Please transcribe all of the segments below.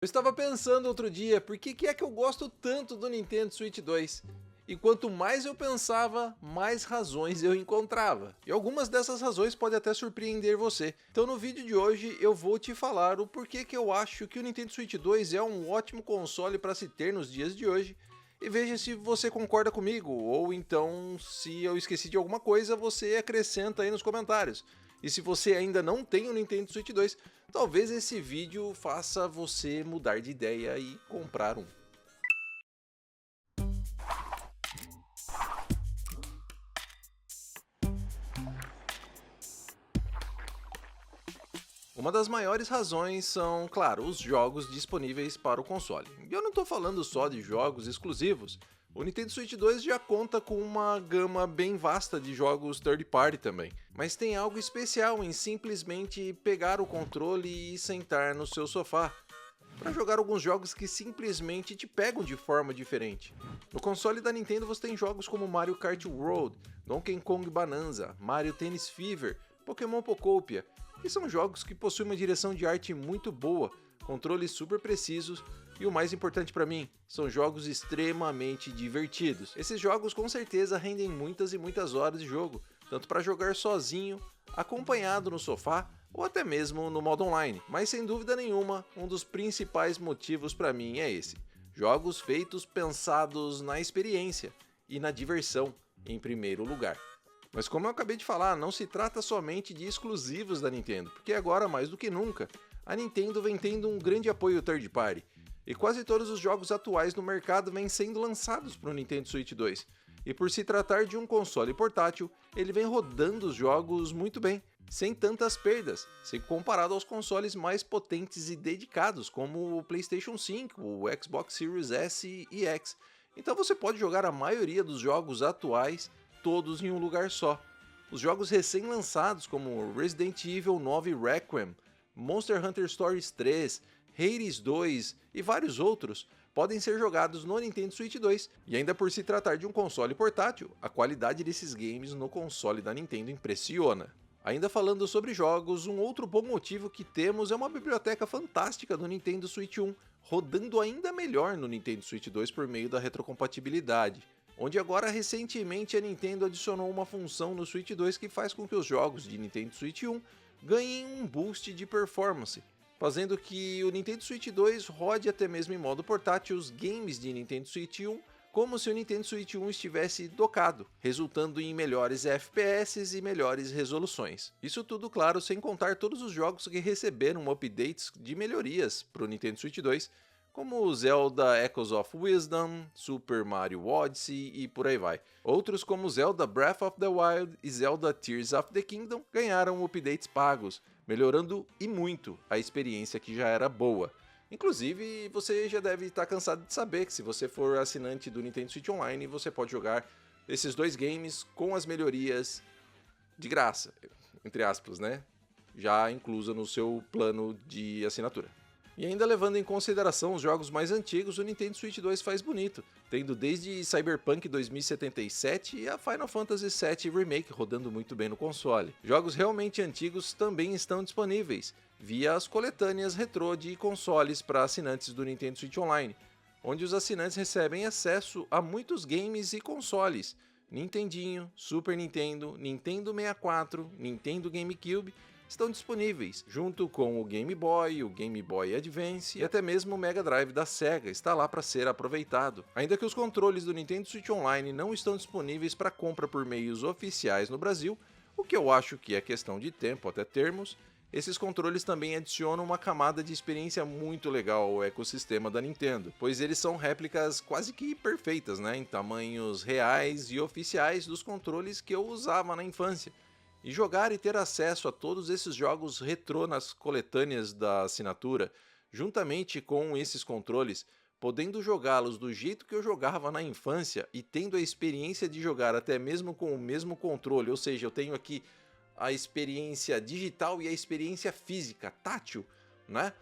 Eu estava pensando outro dia, por que é que eu gosto tanto do Nintendo Switch 2? E quanto mais eu pensava, mais razões eu encontrava. E algumas dessas razões podem até surpreender você. Então no vídeo de hoje eu vou te falar o porquê que eu acho que o Nintendo Switch 2 é um ótimo console para se ter nos dias de hoje. E veja se você concorda comigo, ou então se eu esqueci de alguma coisa, você acrescenta aí nos comentários. E se você ainda não tem o Nintendo Switch 2, talvez esse vídeo faça você mudar de ideia e comprar um. Uma das maiores razões são, claro, os jogos disponíveis para o console. E eu não estou falando só de jogos exclusivos. O Nintendo Switch 2 já conta com uma gama bem vasta de jogos third party também. Mas tem algo especial em simplesmente pegar o controle e sentar no seu sofá para jogar alguns jogos que simplesmente te pegam de forma diferente. No console da Nintendo você tem jogos como Mario Kart World, Donkey Kong Bonanza, Mario Tennis Fever, Pokémon Pocopia, e são jogos que possuem uma direção de arte muito boa, controles super precisos e o mais importante para mim, são jogos extremamente divertidos. Esses jogos com certeza rendem muitas e muitas horas de jogo, tanto para jogar sozinho, acompanhado no sofá ou até mesmo no modo online. Mas sem dúvida nenhuma, um dos principais motivos para mim é esse: jogos feitos pensados na experiência e na diversão em primeiro lugar. Mas como eu acabei de falar, não se trata somente de exclusivos da Nintendo, porque agora mais do que nunca, a Nintendo vem tendo um grande apoio third party, e quase todos os jogos atuais no mercado vêm sendo lançados para o Nintendo Switch 2. E por se tratar de um console portátil, ele vem rodando os jogos muito bem, sem tantas perdas, se comparado aos consoles mais potentes e dedicados, como o PlayStation 5, o Xbox Series S e X. Então você pode jogar a maioria dos jogos atuais todos em um lugar só. Os jogos recém-lançados como Resident Evil 9 Requiem, Monster Hunter Stories 3, Hades 2 e vários outros podem ser jogados no Nintendo Switch 2, e ainda por se tratar de um console portátil, a qualidade desses games no console da Nintendo impressiona. Ainda falando sobre jogos, um outro bom motivo que temos é uma biblioteca fantástica do Nintendo Switch 1, rodando ainda melhor no Nintendo Switch 2 por meio da retrocompatibilidade, onde agora recentemente a Nintendo adicionou uma função no Switch 2 que faz com que os jogos de Nintendo Switch 1 ganhem um boost de performance, fazendo que o Nintendo Switch 2 rode até mesmo em modo portátil os games de Nintendo Switch 1 como se o Nintendo Switch 1 estivesse docado, resultando em melhores FPS e melhores resoluções. Isso tudo, claro, sem contar todos os jogos que receberam updates de melhorias para o Nintendo Switch 2, como Zelda Echoes of Wisdom, Super Mario Odyssey e por aí vai. Outros como Zelda Breath of the Wild e Zelda Tears of the Kingdom ganharam updates pagos, melhorando e muito a experiência que já era boa. Inclusive, você já deve estar cansado de saber que se você for assinante do Nintendo Switch Online, você pode jogar esses dois games com as melhorias de graça, entre aspas, né? Já inclusa no seu plano de assinatura. E ainda levando em consideração os jogos mais antigos, o Nintendo Switch 2 faz bonito, tendo desde Cyberpunk 2077 e a Final Fantasy VII Remake rodando muito bem no console. Jogos realmente antigos também estão disponíveis, via as coletâneas retrô de consoles para assinantes do Nintendo Switch Online, onde os assinantes recebem acesso a muitos games e consoles, Nintendinho, Super Nintendo, Nintendo 64, Nintendo GameCube, estão disponíveis, junto com o Game Boy, o Game Boy Advance e até mesmo o Mega Drive da Sega está lá para ser aproveitado. Ainda que os controles do Nintendo Switch Online não estão disponíveis para compra por meios oficiais no Brasil, o que eu acho que é questão de tempo até termos, esses controles também adicionam uma camada de experiência muito legal ao ecossistema da Nintendo, pois eles são réplicas quase que perfeitas, né, em tamanhos reais e oficiais dos controles que eu usava na infância. E jogar e ter acesso a todos esses jogos retrô nas coletâneas da assinatura, juntamente com esses controles, podendo jogá-los do jeito que eu jogava na infância e tendo a experiência de jogar até mesmo com o mesmo controle, ou seja, eu tenho aqui a experiência digital e a experiência física, tátil, né?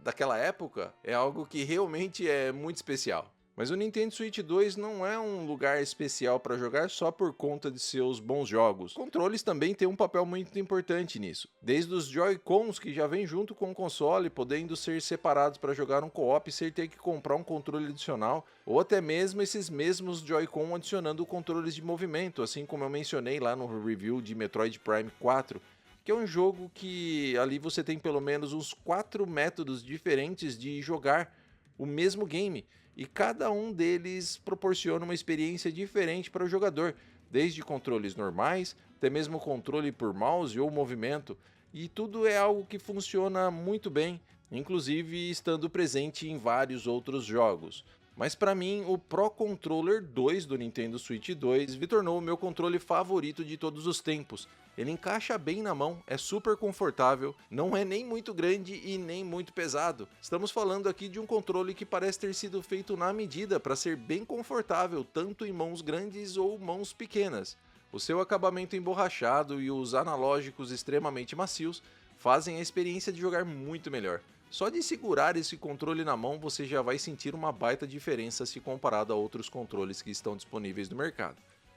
Daquela época, é algo que realmente é muito especial. Mas o Nintendo Switch 2 não é um lugar especial para jogar só por conta de seus bons jogos. Os controles também têm um papel muito importante nisso. Desde os Joy-Cons que já vêm junto com o console, podendo ser separados para jogar um co-op sem ter que comprar um controle adicional, ou até mesmo esses mesmos Joy-Con adicionando controles de movimento, assim como eu mencionei lá no review de Metroid Prime 4, que é um jogo que ali você tem pelo menos uns 4 métodos diferentes de jogar o mesmo game, e cada um deles proporciona uma experiência diferente para o jogador, desde controles normais, até mesmo controle por mouse ou movimento, e tudo é algo que funciona muito bem, inclusive estando presente em vários outros jogos. Mas para mim, o Pro Controller 2 do Nintendo Switch 2 se tornou o meu controle favorito de todos os tempos. Ele encaixa bem na mão, é super confortável, não é nem muito grande e nem muito pesado. Estamos falando aqui de um controle que parece ter sido feito na medida para ser bem confortável, tanto em mãos grandes ou mãos pequenas. O seu acabamento emborrachado e os analógicos extremamente macios fazem a experiência de jogar muito melhor. Só de segurar esse controle na mão você já vai sentir uma baita diferença se comparado a outros controles que estão disponíveis no mercado.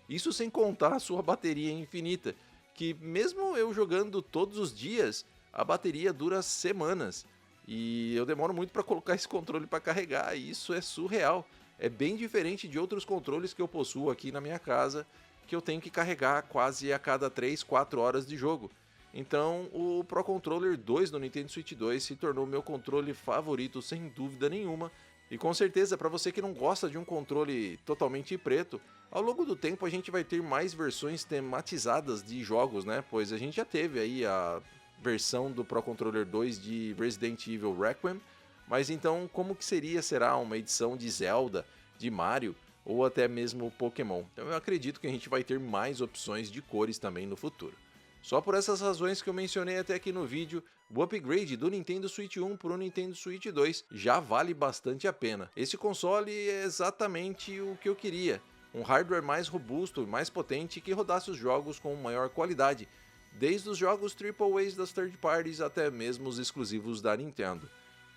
Isso sem contar a sua bateria infinita, que mesmo eu jogando todos os dias, a bateria dura semanas. E eu demoro muito para colocar esse controle para carregar, e isso é surreal. É bem diferente de outros controles que eu possuo aqui na minha casa, que eu tenho que carregar quase a cada 3, 4 horas de jogo. Então, o Pro Controller 2 do Nintendo Switch 2 se tornou meu controle favorito sem dúvida nenhuma. E com certeza, para você que não gosta de um controle totalmente preto, ao longo do tempo a gente vai ter mais versões tematizadas de jogos, né? Pois a gente já teve aí a versão do Pro Controller 2 de Resident Evil Requiem, mas então como que será uma edição de Zelda, de Mario ou até mesmo Pokémon? Então eu acredito que a gente vai ter mais opções de cores também no futuro. Só por essas razões que eu mencionei até aqui no vídeo, o upgrade do Nintendo Switch 1 para o Nintendo Switch 2 já vale bastante a pena. Esse console é exatamente o que eu queria, um hardware mais robusto e mais potente que rodasse os jogos com maior qualidade, desde os jogos AAA das third parties até mesmo os exclusivos da Nintendo.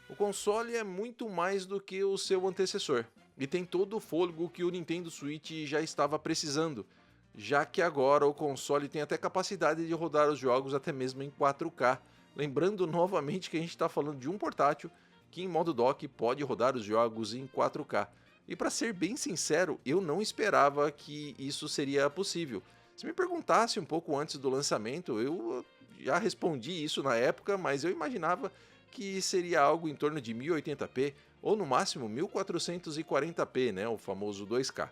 O console é muito mais do que o seu antecessor, e tem todo o fôlego que o Nintendo Switch já estava precisando, já que agora o console tem até capacidade de rodar os jogos até mesmo em 4K. Lembrando novamente que a gente está falando de um portátil que em modo dock pode rodar os jogos em 4K. E para ser bem sincero, eu não esperava que isso seria possível. Se me perguntasse um pouco antes do lançamento, eu já respondi isso na época, mas eu imaginava que seria algo em torno de 1080p ou no máximo 1440p, né, o famoso 2K.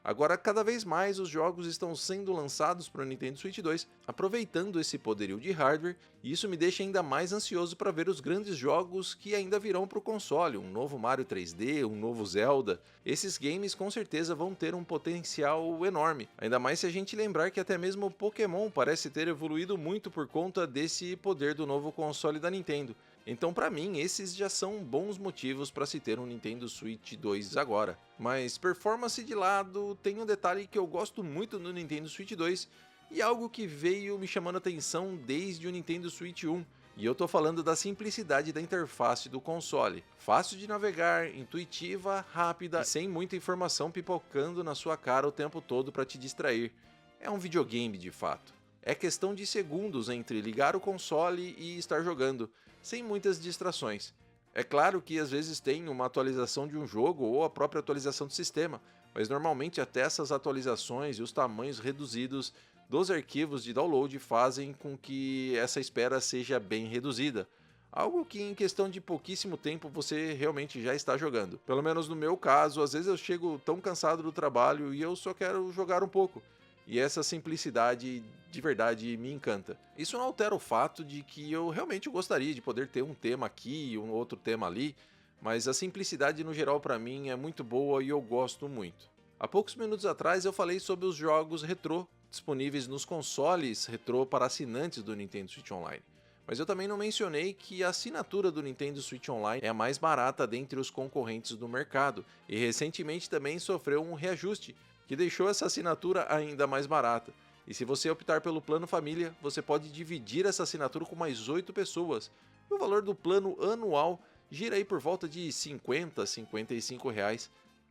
Agora, cada vez mais os jogos estão sendo lançados para o Nintendo Switch 2, aproveitando esse poderio de hardware, e isso me deixa ainda mais ansioso para ver os grandes jogos que ainda virão para o console, um novo Mario 3D, um novo Zelda. Esses games com certeza vão ter um potencial enorme, ainda mais se a gente lembrar que até mesmo o Pokémon parece ter evoluído muito por conta desse poder do novo console da Nintendo. Então, para mim, esses já são bons motivos para se ter um Nintendo Switch 2 agora. Mas performance de lado, tem um detalhe que eu gosto muito no Nintendo Switch 2 e algo que veio me chamando a atenção desde o Nintendo Switch 1. E eu tô falando da simplicidade da interface do console. Fácil de navegar, intuitiva, rápida e sem muita informação pipocando na sua cara o tempo todo para te distrair. É um videogame de fato. É questão de segundos entre ligar o console e estar jogando, sem muitas distrações. É claro que às vezes tem uma atualização de um jogo ou a própria atualização do sistema, mas normalmente até essas atualizações e os tamanhos reduzidos dos arquivos de download fazem com que essa espera seja bem reduzida. Algo que em questão de pouquíssimo tempo você realmente já está jogando. Pelo menos no meu caso, às vezes eu chego tão cansado do trabalho e eu só quero jogar um pouco. E essa simplicidade de verdade me encanta. Isso não altera o fato de que eu realmente gostaria de poder ter um tema aqui e um outro tema ali, mas a simplicidade no geral para mim é muito boa e eu gosto muito. Há poucos minutos atrás eu falei sobre os jogos retrô disponíveis nos consoles retrô para assinantes do Nintendo Switch Online. Mas eu também não mencionei que a assinatura do Nintendo Switch Online é a mais barata dentre os concorrentes do mercado e recentemente também sofreu um reajuste que deixou essa assinatura ainda mais barata. E se você optar pelo plano família, você pode dividir essa assinatura com mais 8 pessoas. E o valor do plano anual gira aí por volta de R$ 50, R$ 55.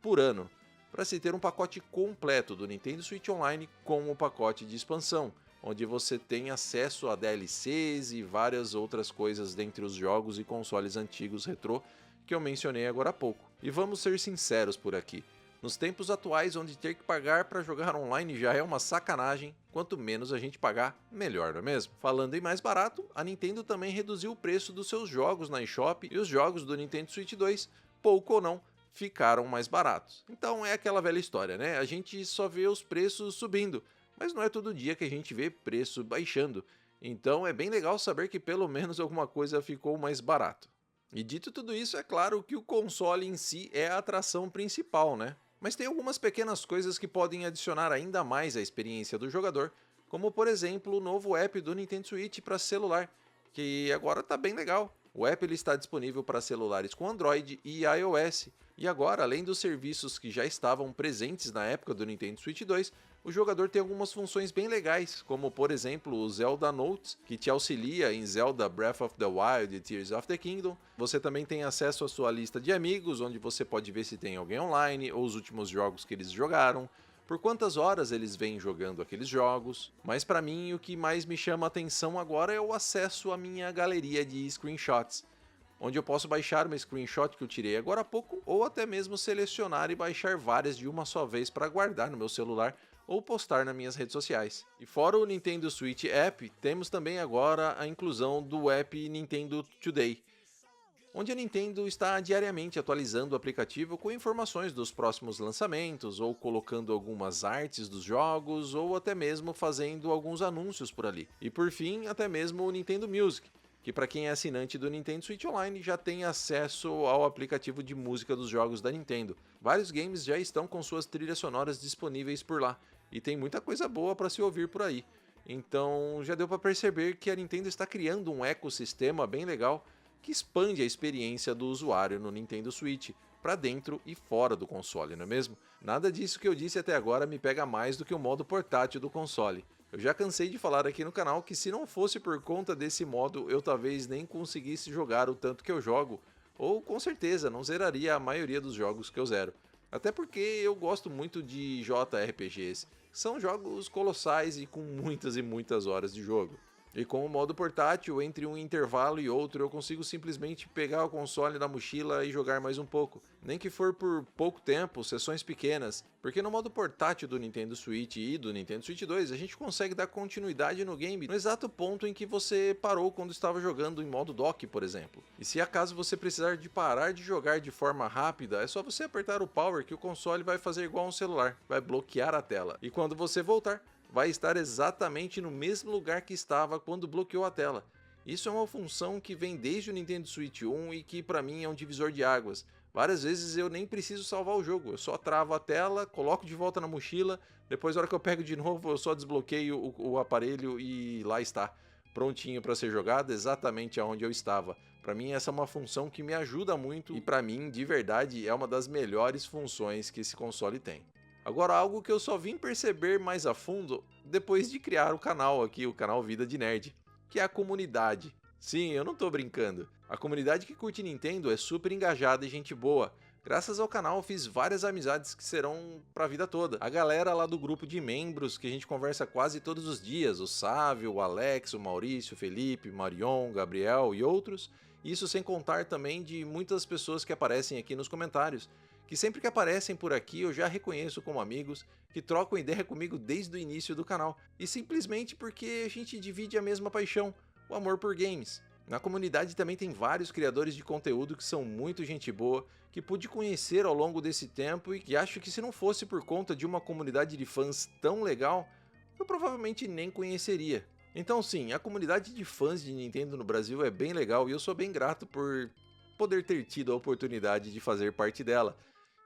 por ano, para se ter um pacote completo do Nintendo Switch Online com o pacote de expansão, onde você tem acesso a DLCs e várias outras coisas dentre os jogos e consoles antigos retrô que eu mencionei agora há pouco. E vamos ser sinceros por aqui, nos tempos atuais onde ter que pagar para jogar online já é uma sacanagem, quanto menos a gente pagar, melhor, não é mesmo? Falando em mais barato, a Nintendo também reduziu o preço dos seus jogos na eShop e os jogos do Nintendo Switch 2, pouco ou não, ficaram mais baratos. Então é aquela velha história, né? A gente só vê os preços subindo, mas não é todo dia que a gente vê preço baixando. Então é bem legal saber que pelo menos alguma coisa ficou mais barato. E dito tudo isso, é claro que o console em si é a atração principal, né? Mas tem algumas pequenas coisas que podem adicionar ainda mais à experiência do jogador, como por exemplo o novo app do Nintendo Switch para celular, que agora está bem legal. O app ele está disponível para celulares com Android e iOS, e agora, além dos serviços que já estavam presentes na época do Nintendo Switch 2, o jogador tem algumas funções bem legais, como por exemplo o Zelda Notes, que te auxilia em Zelda Breath of the Wild e Tears of the Kingdom. Você também tem acesso à sua lista de amigos, onde você pode ver se tem alguém online ou os últimos jogos que eles jogaram, por quantas horas eles vêm jogando aqueles jogos. Mas para mim o que mais me chama a atenção agora é o acesso à minha galeria de screenshots, onde eu posso baixar uma screenshot que eu tirei agora há pouco, ou até mesmo selecionar e baixar várias de uma só vez para guardar no meu celular ou postar nas minhas redes sociais. E fora o Nintendo Switch App, temos também agora a inclusão do app Nintendo Today, onde a Nintendo está diariamente atualizando o aplicativo com informações dos próximos lançamentos, ou colocando algumas artes dos jogos, ou até mesmo fazendo alguns anúncios por ali. E por fim, até mesmo o Nintendo Music, que para quem é assinante do Nintendo Switch Online já tem acesso ao aplicativo de música dos jogos da Nintendo. Vários games já estão com suas trilhas sonoras disponíveis por lá, e tem muita coisa boa para se ouvir por aí. Então já deu para perceber que a Nintendo está criando um ecossistema bem legal que expande a experiência do usuário no Nintendo Switch para dentro e fora do console, não é mesmo? Nada disso que eu disse até agora me pega mais do que o modo portátil do console. Eu já cansei de falar aqui no canal que se não fosse por conta desse modo, eu talvez nem conseguisse jogar o tanto que eu jogo, ou com certeza não zeraria a maioria dos jogos que eu zero. Até porque eu gosto muito de JRPGs, são jogos colossais e com muitas e muitas horas de jogo. E com o modo portátil, entre um intervalo e outro, eu consigo simplesmente pegar o console da mochila e jogar mais um pouco. Nem que for por pouco tempo, sessões pequenas, porque no modo portátil do Nintendo Switch e do Nintendo Switch 2, a gente consegue dar continuidade no game no exato ponto em que você parou quando estava jogando em modo dock, por exemplo. E se acaso você precisar de parar de jogar de forma rápida, é só você apertar o power que o console vai fazer igual um celular, vai bloquear a tela. E quando você voltar, vai estar exatamente no mesmo lugar que estava quando bloqueou a tela. Isso é uma função que vem desde o Nintendo Switch 1 e que para mim é um divisor de águas. Várias vezes eu nem preciso salvar o jogo, eu só travo a tela, coloco de volta na mochila, depois na hora que eu pego de novo eu só desbloqueio o aparelho e lá está, prontinho para ser jogado exatamente aonde eu estava. Para mim essa é uma função que me ajuda muito e para mim, de verdade, é uma das melhores funções que esse console tem. Agora, algo que eu só vim perceber mais a fundo depois de criar o canal aqui, o canal Vida de Nerd, que é a comunidade. Sim, eu não tô brincando. A comunidade que curte Nintendo é super engajada e gente boa. Graças ao canal fiz várias amizades que serão pra vida toda. A galera lá do grupo de membros que a gente conversa quase todos os dias, o Sávio, o Alex, o Maurício, o Felipe, o Marion, o Gabriel e outros. Isso sem contar também de muitas pessoas que aparecem aqui nos comentários, que sempre que aparecem por aqui eu já reconheço como amigos, que trocam ideia comigo desde o início do canal, e simplesmente porque a gente divide a mesma paixão, o amor por games. Na comunidade também tem vários criadores de conteúdo que são muito gente boa, que pude conhecer ao longo desse tempo e que acho que se não fosse por conta de uma comunidade de fãs tão legal, eu provavelmente nem conheceria. Então sim, a comunidade de fãs de Nintendo no Brasil é bem legal e eu sou bem grato por poder ter tido a oportunidade de fazer parte dela.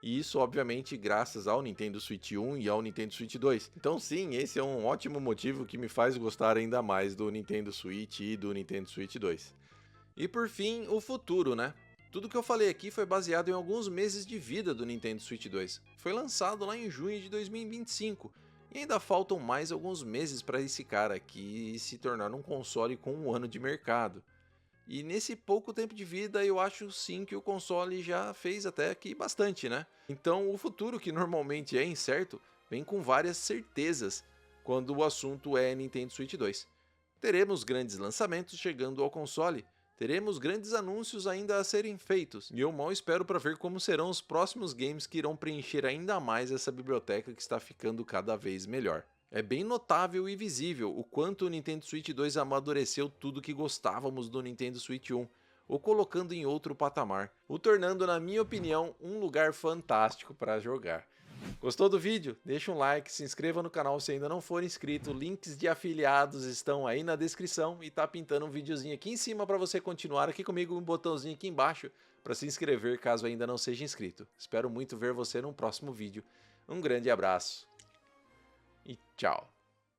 E isso, obviamente, graças ao Nintendo Switch 1 e ao Nintendo Switch 2. Então sim, esse é um ótimo motivo que me faz gostar ainda mais do Nintendo Switch e do Nintendo Switch 2. E por fim, o futuro, né? Tudo que eu falei aqui foi baseado em alguns meses de vida do Nintendo Switch 2. Foi lançado lá em junho de 2025 e ainda faltam mais alguns meses para esse cara aqui se tornar um console com um ano de mercado. E nesse pouco tempo de vida, eu acho sim que o console já fez até aqui bastante, né? Então o futuro, que normalmente é incerto, vem com várias certezas quando o assunto é Nintendo Switch 2. Teremos grandes lançamentos chegando ao console, teremos grandes anúncios ainda a serem feitos, e eu mal espero para ver como serão os próximos games que irão preencher ainda mais essa biblioteca que está ficando cada vez melhor. É bem notável e visível o quanto o Nintendo Switch 2 amadureceu tudo que gostávamos do Nintendo Switch 1, o colocando em outro patamar, o tornando, na minha opinião, um lugar fantástico para jogar. Gostou do vídeo? Deixa um like, se inscreva no canal se ainda não for inscrito, links de afiliados estão aí na descrição e tá pintando um videozinho aqui em cima para você continuar aqui comigo, um botãozinho aqui embaixo para se inscrever caso ainda não seja inscrito. Espero muito ver você no próximo vídeo. Um grande abraço e tchau!